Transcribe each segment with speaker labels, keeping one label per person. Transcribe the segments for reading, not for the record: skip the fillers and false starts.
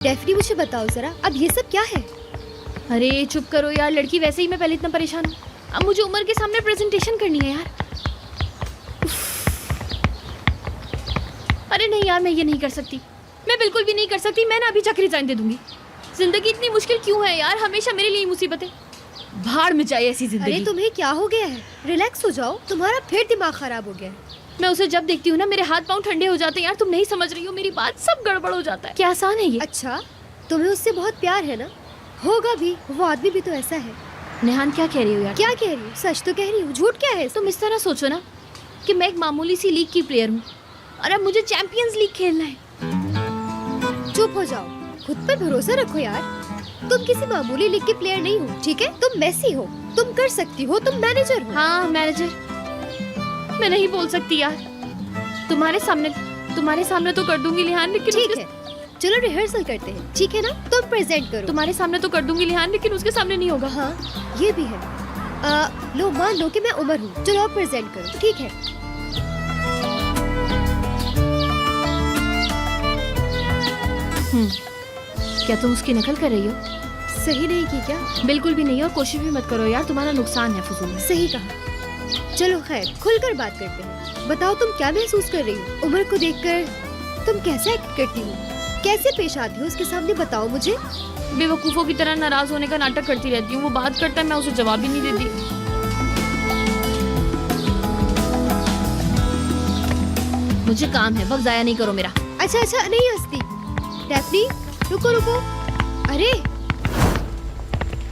Speaker 1: Daphne मुझे बताओ जरा, अब ये सब क्या है?
Speaker 2: अरे चुप करो यार, लड़की वैसे ही मैं पहले इतना परेशान हूँ, अब मुझे उमर के सामने प्रेजेंटेशन करनी है यार। अरे नहीं यार, मैं ये नहीं कर सकती, मैं बिल्कुल भी नहीं कर सकती। मैं ना अभी जाकर रिजाइन दे दूंगी। जिंदगी इतनी मुश्किल क्यों है यार, हमेशा मेरे लिए मुसीबतें। भाड़ में जाए ऐसी जिंदगी।
Speaker 1: अरे तुम्हें क्या हो गया है? रिलैक्स हो जाओ, तुम्हारा फिर दिमाग खराब हो गया है।
Speaker 2: मैं उसे जब देखती हूँ ना मेरे हाथ पांव ठंडे हो जाते हैं यार। तुम नहीं समझ रही हो मेरी बात, सब गड़बड़ हो जाता है। क्या आसान है ये?
Speaker 1: अच्छा, तुम्हें उससे बहुत प्यार है ना? होगा भी, वो आदमी भी तो ऐसा है।
Speaker 2: नेहान क्या कह रही हो यार?
Speaker 1: क्या कह रही हूँ? सच तो कह रही हूँ, झूठ क्या है?
Speaker 2: तुम इस तरह सोचो ना कि मैं एक मामूली सी लीग की प्लेयर हूँ और अब मुझे चैंपियंस लीग खेलना है।
Speaker 1: चुप हो जाओ, खुद पे भरोसा रखो यार। तुम किसी मामूली लीग की प्लेयर नहीं हो, ठीक है? तुम मेसी हो, तुम कर सकती हो, तुम मैनेजर हो।
Speaker 2: हाँ मैनेजर। मैं नहीं बोल सकती यार, तुम्हारे सामने तो कर दूंगी लिहान, लेकिन
Speaker 1: ठीक है, चलो रिहर्सल करते हैं, ठीक है ना? तुम प्रेजेंट करो।
Speaker 2: तुम्हारे सामने तो कर दूंगी लिहान, लेकिन उसके सामने नहीं होगा।
Speaker 1: हाँ ये भी है। लो मान लो कि मैं उमर हूँ, चलो आप प्रेजेंट करो, ठीक है?
Speaker 2: क्या तुम उसकी नकल कर रही हो?
Speaker 1: सही नहीं की क्या?
Speaker 2: बिल्कुल भी नहीं, और कोशिश भी मत करो यार, तुम्हारा नुकसान है फजूल में।
Speaker 1: सही कहा। चलो खैर, खुलकर बात करते हैं। बताओ तुम क्या महसूस कर रही हो? उमर को देखकर तुम कैसे एक्ट करती हो, कैसे पेश आती हो उसके सामने, बताओ मुझे।
Speaker 2: बेवकूफों की तरह नाराज होने का नाटक करती रहती हूँ। वो बात करता है, मैं उसे जवाब ही नहीं देती। मुझे काम है, वक्त जाया नहीं करो मेरा।
Speaker 1: अच्छा नहीं हंसती। डेफनी रुको। अरे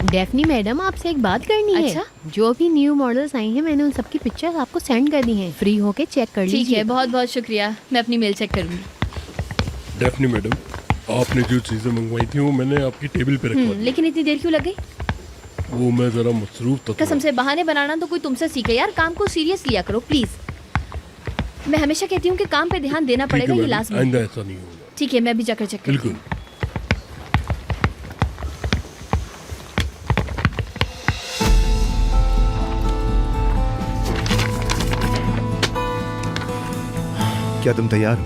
Speaker 3: डेफनी मैडम, आपसे एक बात करनी है।
Speaker 2: अच्छा?
Speaker 3: जो भी न्यू मॉडल्स आई हैं, मैंने उन सबकी पिक्चर्स आपको सेंड कर दी हैं। फ्री होके चेक कर लीजिए।
Speaker 2: ठीक है, बहुत बहुत शुक्रिया, मैं अपनी मेल चेक करूंगी।
Speaker 4: डेफनी मैडम, आपने जो चीजें मंगवाई थी वो मैंने आपकी टेबल पे रखवा दी।
Speaker 2: लेकिन इतनी देर क्यों लग गई?
Speaker 4: वो मैं जरा मसरूफ था।
Speaker 2: कसम से बहाने बनाना तो कोई तुमसे सीखे यार, काम को सीरियस लिया करो प्लीज। मैं हमेशा कहती हूँ कि काम पे ध्यान देना पड़ेगा, ये लाजमी है।
Speaker 4: आइंदा ऐसा नहीं होगा।
Speaker 2: ठीक है, मैं भी जाकर चेक करती हूँ।
Speaker 4: बिल्कुल।
Speaker 5: क्या तुम तैयार हो?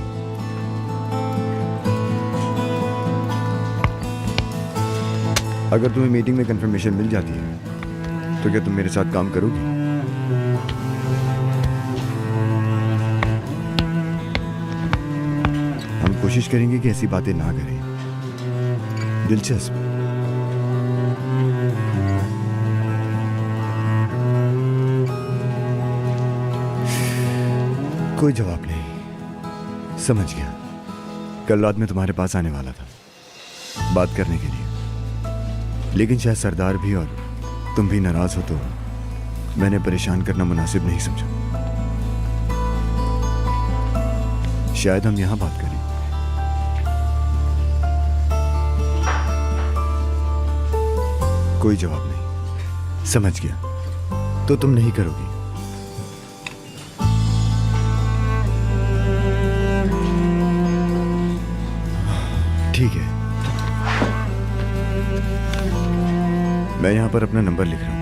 Speaker 5: अगर तुम्हें मीटिंग में कंफर्मेशन मिल जाती है तो क्या तुम मेरे साथ काम करोगी? हम कोशिश करेंगे कि ऐसी बातें ना करें। दिलचस्प। कोई जवाब नहीं। समझ गया। कल रात में तुम्हारे पास आने वाला था बात करने के लिए, लेकिन शायद सरदार भी और तुम भी नाराज हो तो मैंने परेशान करना मुनासिब नहीं समझा। शायद हम यहां बात करें। कोई जवाब नहीं। समझ गया। तो तुम नहीं करोगी? ठीक है, मैं यहां पर अपना नंबर लिख रहा हूं।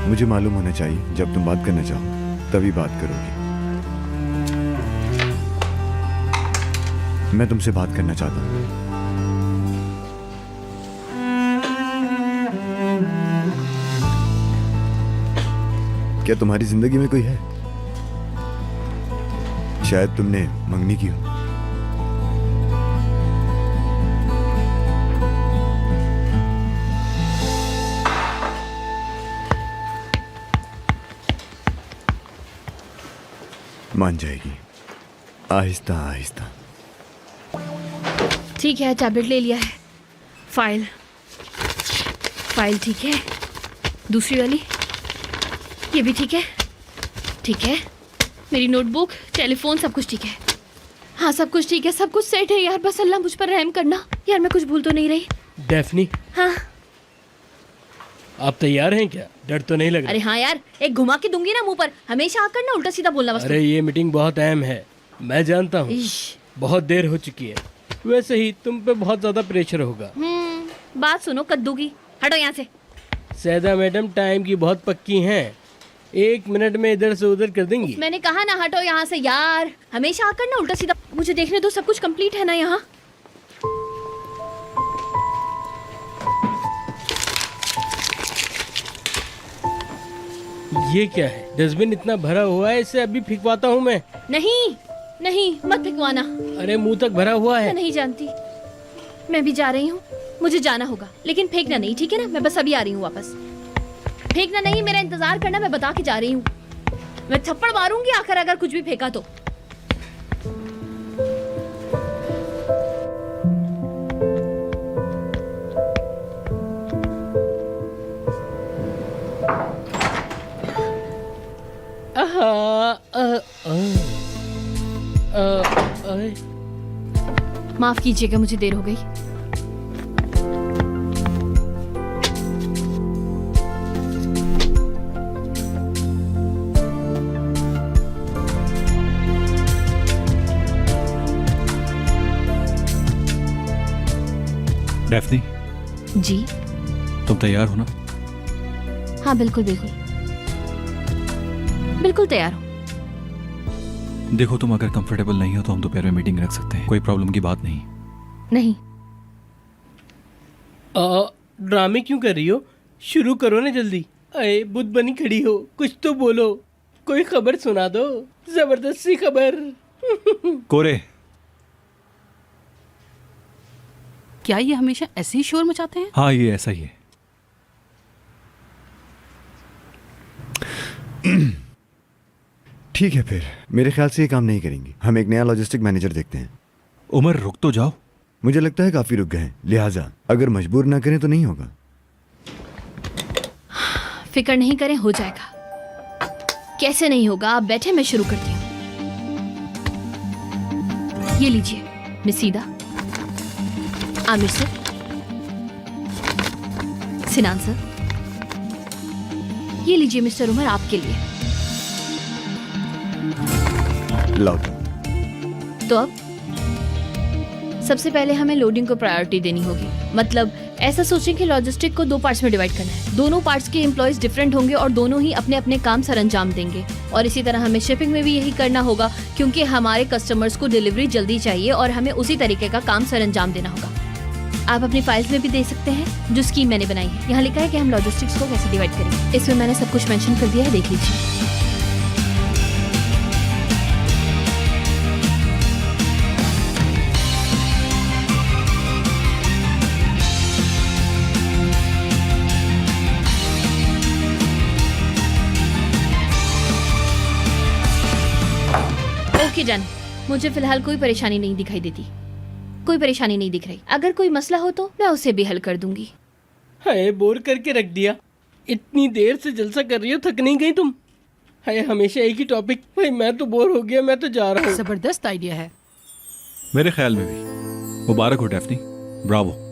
Speaker 5: मुझे मालूम होना चाहिए जब तुम बात करना चाहो तभी बात करोगी। मैं तुमसे बात करना चाहता हूं। क्या तुम्हारी जिंदगी में कोई है? शायद तुमने मंगनी की हो। मान जाएगी, आहिस्ता आहिस्ता।
Speaker 2: ठीक है, टैबलेट ले लिया है। फाइल ठीक है, दूसरी वाली ये भी ठीक है। ठीक है, मेरी नोटबुक, टेलीफोन, सब कुछ ठीक है। हाँ सब कुछ ठीक है, सब कुछ सेट है यार। बस अल्लाह मुझ पर रहम करना यार, मैं कुछ भूल तो नहीं रही।
Speaker 6: डेफनी,
Speaker 2: हाँ
Speaker 6: आप तैयार हैं क्या? डर तो नहीं लग रहा?
Speaker 2: अरे हाँ यार, एक घुमा के दूंगी ना मुंह पर। हमेशा आकर ना उल्टा सीधा बोलना बस।
Speaker 6: अरे ये मीटिंग बहुत अहम है, मैं जानता हूँ। बहुत देर हो चुकी है, वैसे ही तुम पे बहुत ज्यादा प्रेशर होगा।
Speaker 2: बात सुनो कद्दू की, हटो यहाँ से।
Speaker 6: सैदा मैडम टाइम की बहुत पक्की हैं, 1 मिनट में इधर से उधर कर देंगी।
Speaker 2: मैंने कहा ना हटो यहाँ से यार, हमेशा आकर ना उल्टा सीधा। मुझे देखने दो, सब कुछ कंप्लीट है ना यहाँ?
Speaker 6: ये क्या है? डस्टबिन इतना भरा हुआ है, इसे अभी फेंकवाता हूँ मैं।
Speaker 2: नहीं नहीं, मत फेंकवाना।
Speaker 6: अरे मुंह तक भरा हुआ
Speaker 2: मैं
Speaker 6: है।
Speaker 2: नहीं जानती, मैं भी जा रही हूँ, मुझे जाना होगा, लेकिन फेंकना नहीं, ठीक है ना? मैं बस अभी आ रही हूँ वापस। फेंकना नहीं, मेरा इंतजार करना, मैं बता के जा रही हूँ। मैं थप्पड़ मारूंगी आखिर अगर कुछ भी फेंका तो। माफ कीजिएगा, मुझे देर हो गई।
Speaker 7: डेफनी,
Speaker 2: जी
Speaker 7: तुम तैयार हो ना?
Speaker 2: हाँ, बिल्कुल बिल्कुल बिल्कुल तैयार हूँ।
Speaker 7: देखो, तुम अगर कंफर्टेबल नहीं हो तो हम दोपहर में मीटिंग रख सकते हैं, कोई प्रॉब्लम की बात नहीं।
Speaker 2: नहीं,
Speaker 6: ड्रामे क्यों कर रही हो? शुरू करो ना जल्दी। अरे बुद्ध बनी खड़ी हो, कुछ तो बोलो, कोई खबर सुना दो, जबरदस्ती खबर।
Speaker 7: कोरे,
Speaker 8: क्या ये हमेशा ऐसे ही शोर मचाते हैं?
Speaker 7: हाँ ये ऐसा ही है।
Speaker 5: ठीक है, फिर मेरे ख्याल से ये काम नहीं करेंगे। हम एक नया लॉजिस्टिक मैनेजर देखते हैं।
Speaker 7: उमर रुक तो जाओ।
Speaker 5: मुझे लगता है काफी रुक गए हैं, लिहाजा अगर मजबूर ना करें तो नहीं होगा।
Speaker 2: फिक्र नहीं करें, हो जाएगा। कैसे नहीं होगा, आप बैठे, मैं शुरू करती हूँ। ये लीजिए मिस सीदा, आमिर सर, सिनान सर, ये लीजिए मिस्टर उमर, आपके लिए।
Speaker 5: लाओ।
Speaker 2: तो अब सबसे पहले हमें लोडिंग को प्रायोरिटी देनी होगी। मतलब ऐसा सोचें कि लॉजिस्टिक को 2 पार्ट्स में डिवाइड करना है। दोनों पार्ट्स के एम्प्लॉयज डिफरेंट होंगे और दोनों ही अपने अपने काम सर अंजाम देंगे। और इसी तरह हमें शिपिंग में भी यही करना होगा, क्योंकि हमारे कस्टमर्स को डिलीवरी जल्दी चाहिए और हमें उसी तरीके का काम सर अंजाम देना होगा। आप अपनी फाइल्स में भी दे सकते हैं जो स्कीम मैंने बनाई है। यहाँ लिखा है कि हम लॉजिस्टिक्स को कैसे डिवाइड करेंगे। इसमें मैंने सब कुछ मेंशन कर दिया है, देख लीजिए। Okay done. मुझे फिलहाल कोई परेशानी नहीं दिखाई देती, कोई परेशानी नहीं दिख रही। अगर कोई मसला हो तो मैं उसे भी हल कर दूंगी।
Speaker 6: हाय, बोर करके रख दिया। इतनी देर से जलसा कर रही हो, थक नहीं गई तुम? हाय, हमेशा एक ही टॉपिक। भाई मैं तो बोर हो गया, मैं तो जा रहा हूँ।
Speaker 8: जबरदस्त आइडिया है।
Speaker 7: मेरे ख्याल में भी। मुबारक हो डेफनी, ब्रावो।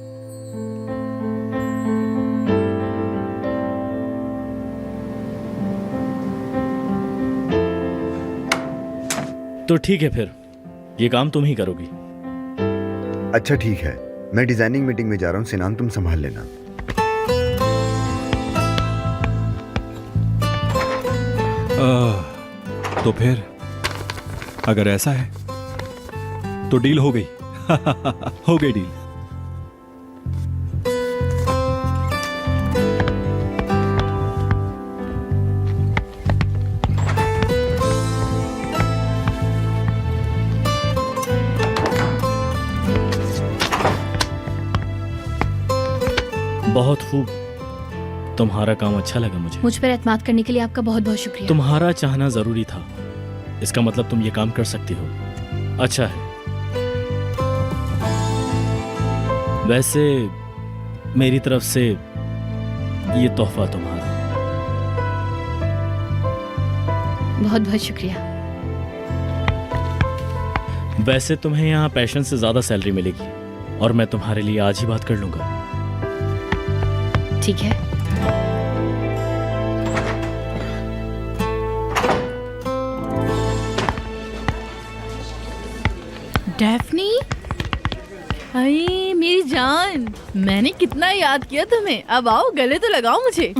Speaker 9: तो ठीक है, फिर ये काम तुम ही करोगी।
Speaker 5: अच्छा ठीक है, मैं डिजाइनिंग मीटिंग में जा रहा हूँ। सिनान तुम संभाल लेना।
Speaker 7: तो फिर अगर ऐसा है तो डील हो गई। हो गई डील।
Speaker 9: बहुत खूब, तुम्हारा काम अच्छा लगा मुझे।
Speaker 2: मुझ पर एतमाद करने के लिए आपका बहुत बहुत शुक्रिया।
Speaker 9: तुम्हारा चाहना जरूरी था, इसका मतलब तुम ये काम कर सकती हो। अच्छा है। वैसे मेरी तरफ से ये तोहफा तुम्हारा।
Speaker 2: बहुत बहुत शुक्रिया।
Speaker 9: वैसे तुम्हें यहाँ पैशन से ज्यादा सैलरी मिलेगी और मैं तुम्हारे लिए आज ही बात कर लूंगा।
Speaker 2: ठीक है।
Speaker 8: डेफनी, अरे मेरी जान, मैंने कितना याद किया तुम्हें। अब आओ, गले तो लगाओ मुझे।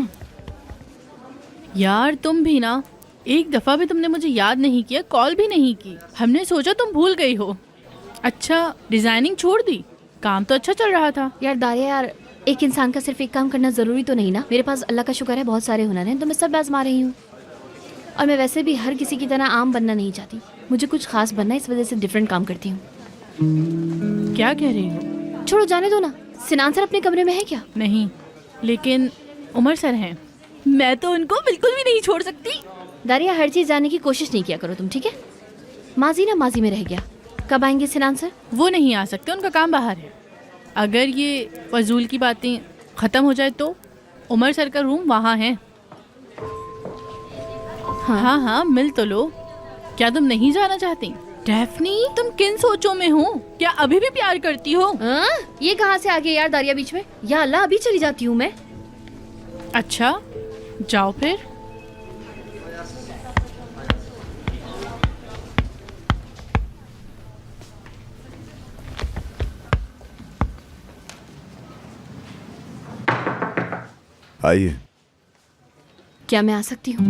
Speaker 8: यार तुम भी ना, एक दफा भी तुमने मुझे याद नहीं किया, कॉल भी नहीं की। हमने सोचा तुम भूल गई हो। अच्छा, डिजाइनिंग छोड़ दी? काम तो अच्छा चल रहा था।
Speaker 2: यार दारिया, यार एक इंसान का सिर्फ एक काम करना जरूरी तो नहीं ना। मेरे पास अल्लाह का शुक्र है बहुत सारे हुनर हैं, तो मैं सब आजमा रही हूँ। और मैं वैसे भी हर किसी की तरह आम बनना नहीं चाहती। मुझे कुछ खास बनना है, इस वजह से डिफरेंट काम करती हूँ।
Speaker 8: क्या कह रही हो?
Speaker 2: छोड़ो, जाने दो ना। सिनान सर अपने कमरे में है क्या?
Speaker 8: नहीं, लेकिन उमर सर हैं। मैं तो उनको बिल्कुल भी नहीं छोड़ सकती।
Speaker 2: दारिया, हर चीज़ जानने की कोशिश नहीं किया करो तुम, ठीक है? माजी ना माजी में रह गया। कब आएंगे सिनान सर?
Speaker 8: वो नहीं आ सकते, उनका काम बाहर है। अगर ये फजूल की बातें ख़त्म हो जाए तो उमर सर का रूम वहाँ है। हाँ हाँ, मिल तो लो। क्या तुम नहीं जाना चाहती? डेफनी, तुम किन सोचों में हो? क्या अभी भी प्यार करती हो?
Speaker 2: ये कहाँ से आ गया यार दारिया बीच में? या अल्लाह, अभी चली जाती हूँ मैं।
Speaker 8: अच्छा, जाओ फिर।
Speaker 5: आइए।
Speaker 2: क्या मैं आ सकती हूँ?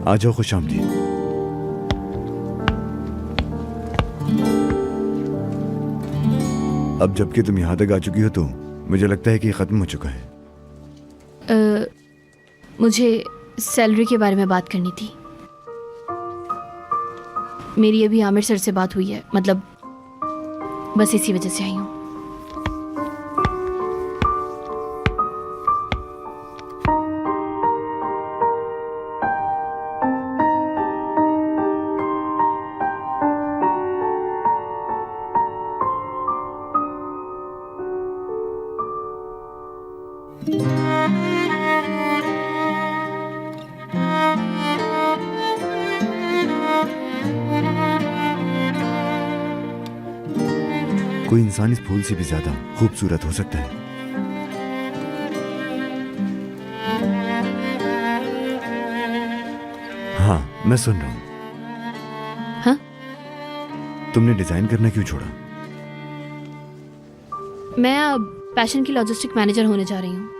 Speaker 5: आ जाओ, खुश आमदीद। अब जबकि तुम यहाँ तक आ चुकी हो तो मुझे लगता है कि ये खत्म हो चुका है।
Speaker 2: मुझे सैलरी के बारे में बात करनी थी। मेरी अभी आमिर सर से बात हुई है, मतलब बस इसी वजह से आई हूँ।
Speaker 5: कोई इंसान इस फूल से भी ज्यादा खूबसूरत हो सकता है। हाँ, मैं सुन रहा हूं।
Speaker 2: हाँ?
Speaker 5: तुमने डिजाइन करना क्यों छोड़ा?
Speaker 2: मैं अब पैशन की लॉजिस्टिक मैनेजर होने जा रही हूँ,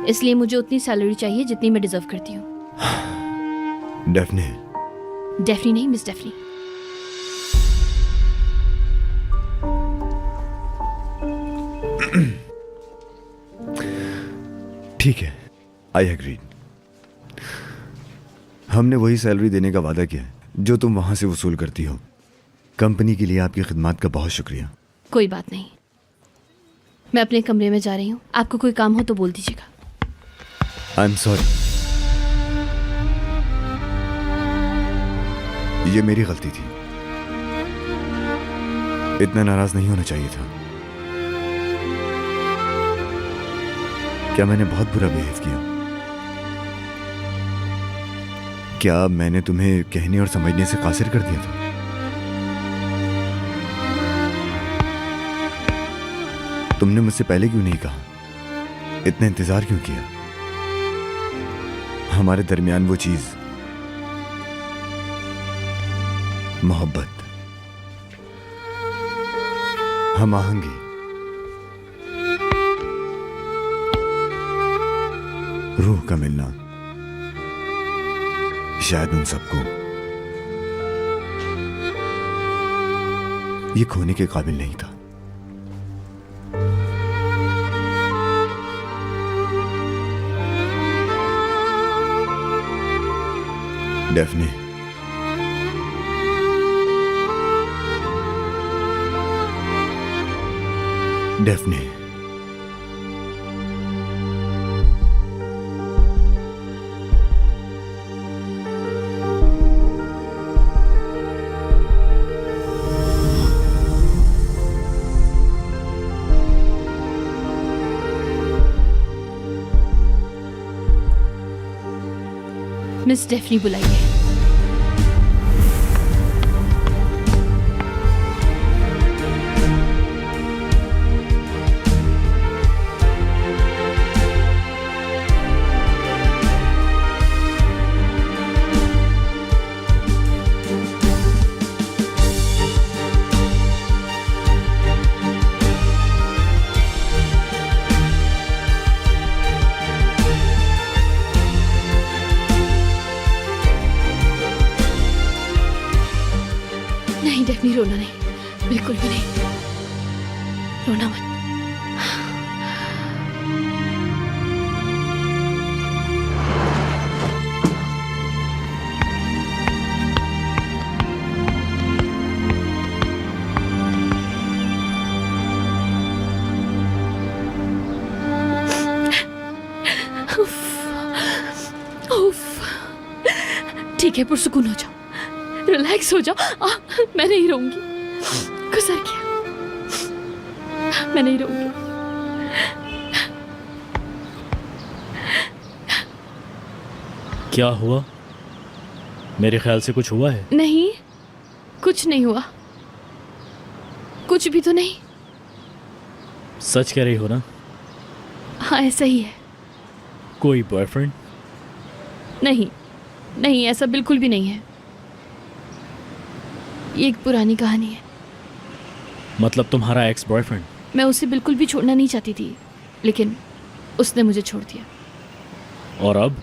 Speaker 2: इसलिए मुझे उतनी सैलरी चाहिए जितनी मैं डिजर्व करती हूँ।
Speaker 5: डेफने।
Speaker 2: डेफनी नहीं, मिस डेफनी।
Speaker 5: ठीक है, आई एग्रीड। हमने वही सैलरी देने का वादा किया है जो तुम वहां से वसूल करती हो। कंपनी के लिए आपकी खिदमत का बहुत शुक्रिया।
Speaker 2: कोई बात नहीं, मैं अपने कमरे में जा रही हूँ। आपको कोई काम हो तो बोल दीजिएगा।
Speaker 5: आई एम सॉरी, ये मेरी गलती थी। इतना नाराज नहीं होना चाहिए था। क्या मैंने बहुत बुरा बिहेव किया? क्या मैंने तुम्हें कहने और समझने से कासिर कर दिया था? तुमने मुझसे पहले क्यों नहीं कहा? इतना इंतजार क्यों किया? हमारे दरमियान वो चीज, मोहब्बत, हम आहंगी, रूह का मिलना, शायद उन सबको ये खोने के काबिल नहीं था। डेफने, डेफने,
Speaker 2: मिस डेफनी बुलाइए। नहीं डेफनी, रोना नहीं, बिल्कुल भी नहीं। रोना मत। ठीक है, पुरसुकून हो जाओ, रिलैक्स हो जाओ। मैं नहीं रहूंगी। गुजर गया, मैं नहीं रहूंगी।
Speaker 9: क्या हुआ? मेरे ख्याल से कुछ हुआ है।
Speaker 2: नहीं, कुछ नहीं हुआ, कुछ भी तो नहीं।
Speaker 9: सच कह रही हो ना?
Speaker 2: हाँ, ऐसा ही है।
Speaker 9: कोई बॉयफ्रेंड?
Speaker 2: नहीं नहीं, ऐसा बिल्कुल भी नहीं है। ये एक पुरानी कहानी है।
Speaker 9: मतलब तुम्हारा एक्स बॉयफ्रेंड?
Speaker 2: मैं उसे बिल्कुल भी छोड़ना नहीं चाहती थी, लेकिन उसने मुझे छोड़ दिया।
Speaker 9: और अब?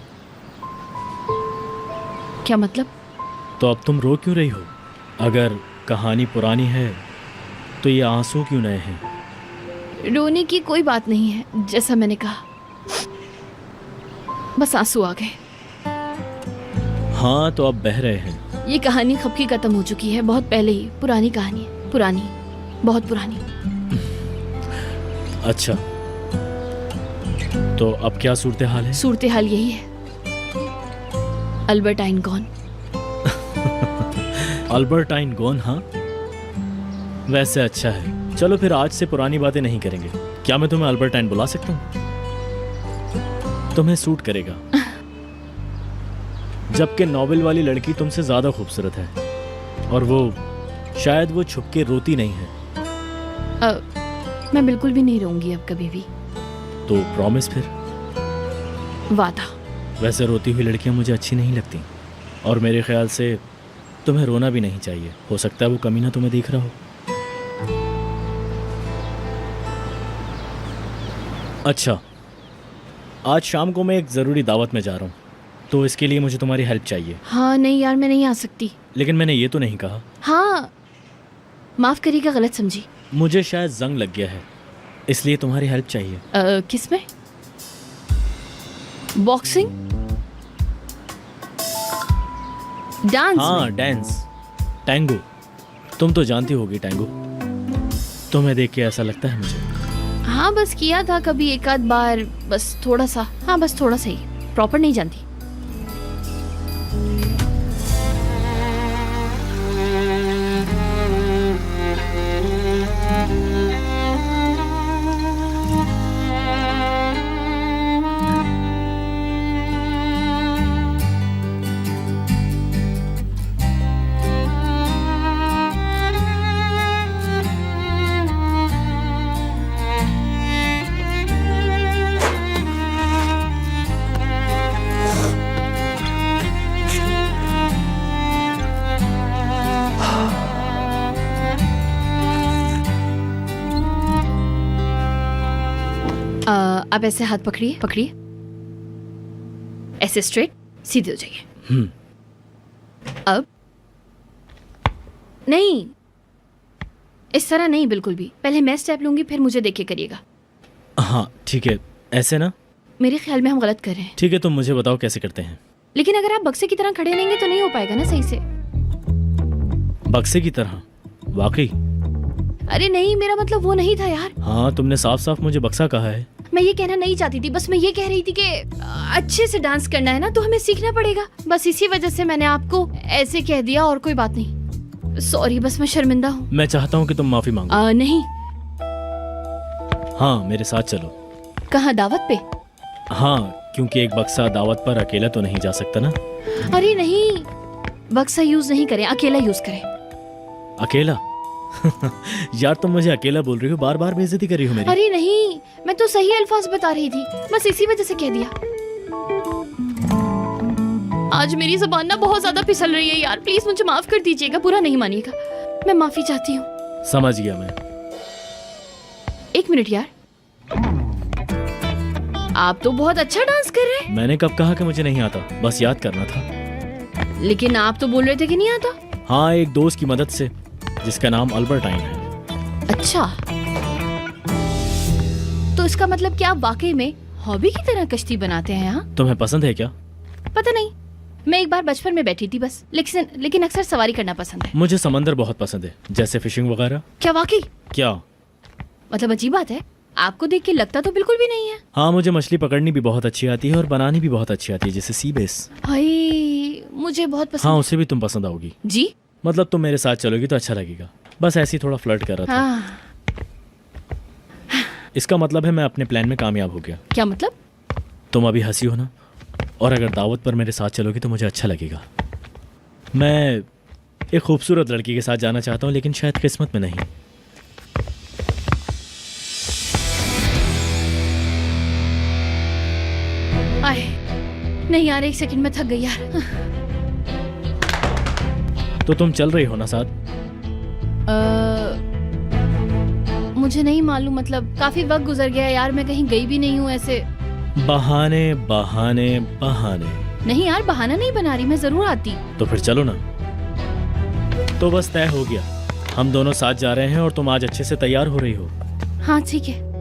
Speaker 2: क्या मतलब?
Speaker 9: तो अब तुम रो क्यों रही हो? अगर कहानी पुरानी है तो ये आंसू क्यों नए हैं?
Speaker 2: रोने की कोई बात नहीं है, जैसा मैंने कहा, बस आंसू आ गए।
Speaker 9: हाँ, तो अब बह रहे हैं।
Speaker 2: ये कहानी कब की खत्म हो चुकी है, बहुत पहले ही। पुरानी कहानी है, पुरानी, बहुत पुरानी।
Speaker 9: अच्छा, तो अब क्या सूरत हाल है?
Speaker 2: सूरत हाल यही है, अल्बर्ट आइनगॉन।
Speaker 9: अल्बर्ट आइनगॉन? हाँ, वैसे अच्छा है। चलो फिर आज से पुरानी बातें नहीं करेंगे। क्या मैं तुम्हें अल्बर्ट आइन बुला सकता हूँ? तुम्हें सूट करेगा। जबकि नोबेल वाली लड़की तुमसे ज्यादा खूबसूरत है, और वो शायद वो छुप के रोती नहीं है।
Speaker 2: मैं बिल्कुल भी नहीं रहूंगी अब कभी भी।
Speaker 9: तो प्रॉमिस फिर?
Speaker 2: वादा।
Speaker 9: वैसे रोती हुई लड़कियां मुझे अच्छी नहीं लगती, और मेरे ख्याल से तुम्हें रोना भी नहीं चाहिए। हो सकता है वो कमीना तुम्हें देख रहा हो। अच्छा, आज शाम को मैं एक ज़रूरी दावत में जा रहा हूँ, तो इसके लिए मुझे तुम्हारी हेल्प चाहिए।
Speaker 2: हाँ नहीं यार, मैं नहीं आ सकती।
Speaker 9: लेकिन मैंने ये तो नहीं कहा।
Speaker 2: हाँ, माफ करिएगा, गलत समझी।
Speaker 9: मुझे शायद जंग लग गया है, इसलिए तुम्हारी हेल्प चाहिए।
Speaker 2: किस में? बॉक्सिंग? डांस?
Speaker 9: हाँ, डांस, टैंगो। तुम तो जानती होगी टैंगो। तुम्हें देख के ऐसा लगता है मुझे।
Speaker 2: हाँ, बस किया था कभी एक आध बार, बस थोड़ा सा। हाँ, बस थोड़ा सा ही, प्रॉपर नहीं जानती। अब ऐसे हाथ पकड़िए, पकड़िए, ऐसे स्ट्रेट, सीधे हो जाइए। अब नहीं, इस तरह नहीं, बिल्कुल भी। पहले मैं स्टेप लूंगी, फिर मुझे देख के करिएगा।
Speaker 9: हाँ ठीक है, ऐसे ना।
Speaker 2: मेरे ख्याल में हम गलत कर रहे हैं।
Speaker 9: ठीक है, तुम मुझे बताओ कैसे करते हैं।
Speaker 2: लेकिन अगर आप बक्से की तरह खड़े रहेंगे तो नहीं हो पाएगा ना सही से।
Speaker 9: बक्से की तरह? वाकई?
Speaker 2: अरे नहीं, मेरा मतलब वो नहीं था यार।
Speaker 9: हाँ, तुमने साफ साफ मुझे बक्सा कहा है।
Speaker 2: मैं ये कहना नहीं चाहती थी, बस मैं ये कह रही थी कि अच्छे से डांस करना है ना, तो हमें सीखना पड़ेगा। बस इसी वजह से मैंने आपको ऐसे कह दिया, और कोई बात नहीं। सॉरी, बस मैं शर्मिंदा हूँ।
Speaker 9: मैं चाहता हूँ कि तुम माफी मांगो।
Speaker 2: नहीं।
Speaker 9: हाँ, मेरे साथ चलो।
Speaker 2: कहाँ, दावत पे?
Speaker 9: हाँ, क्योंकि एक बक्सा दावत पर अकेला तो नहीं जा सकता ना।
Speaker 2: अरे नहीं, बक्सा यूज नहीं करें, अकेला यूज करें।
Speaker 9: अकेला? यार तुम मुझे अकेला बोल रही हो, बार बार बेइज्जती कर रही हो मेरी।
Speaker 2: अरे नहीं, मैं तो सही अल्फाज बता रही थी, बस इसी वजह से कह दिया। आज मेरी ज़बान ना बहुत ज्यादा फिसल रही है यार, प्लीज मुझे माफ कर दीजिएगा, बुरा नहीं मानिएगा। मैं माफी चाहती हूँ।
Speaker 9: समझ गया मैं।
Speaker 2: एक मिनट यार, आप तो बहुत अच्छा डांस कर रहे हैं।
Speaker 9: मैंने कब कहा कि मुझे नहीं आता, बस याद करना था।
Speaker 2: लेकिन आप तो बोल रहे थे कि नहीं आता।
Speaker 9: हाँ, एक दोस्त की मदद से, जिसका नाम अल्बर्ट आइन है।
Speaker 2: अच्छा, तो इसका मतलब क्या आप वाकई में हॉबी की तरह कश्ती बनाते हैं? हाँ,
Speaker 9: तुम्हें पसंद है क्या?
Speaker 2: पता नहीं, मैं एक बार बचपन में बैठी थी बस, लेकिन अक्सर सवारी करना पसंद है।
Speaker 9: मुझे समंदर बहुत पसंद है, जैसे फिशिंग वगैरह।
Speaker 2: क्या वाकई?
Speaker 9: क्या
Speaker 2: मतलब अजीब बात है, आपको देख के लगता तो बिल्कुल भी नहीं है।
Speaker 9: हाँ, मुझे मछली पकड़नी भी बहुत अच्छी आती है और बनानी भी बहुत अच्छी आती है, जैसे सी बेस।
Speaker 2: हाय, मुझे बहुत पसंद
Speaker 9: हाँ उसे भी तुम पसंद आओगी।
Speaker 2: जी
Speaker 9: मतलब तुम मेरे साथ चलोगी तो अच्छा लगेगा। बस ऐसे ही थोड़ा फ्लर्ट कर रहा था।
Speaker 2: हाँ
Speaker 9: इसका मतलब है मैं अपने प्लान में कामयाब हो गया।
Speaker 2: क्या मतलब?
Speaker 9: तुम अभी हंसी हो ना, और अगर दावत पर मेरे साथ चलोगी तो मुझे अच्छा लगेगा। मैं एक खूबसूरत लड़की के साथ जाना चाहता हूँ, लेकिन शायद किस्मत में नहीं।
Speaker 2: आए नहीं यार, एक सेकंड में थक गई यार।
Speaker 9: तो तुम चल रही हो ना साथ?
Speaker 2: मुझे नहीं मालूम, मतलब काफी वक्त गुजर गया यार, मैं कहीं गई भी नहीं हूँ ऐसे।
Speaker 9: बहाने बहाने बहाने।
Speaker 2: नहीं यार, बहाना नहीं बना रही, मैं जरूर आती।
Speaker 9: तो फिर चलो ना। तो बस तय हो गया, हम दोनों साथ जा रहे हैं और तुम आज अच्छे से तैयार हो रही हो।
Speaker 2: हाँ ठीक है।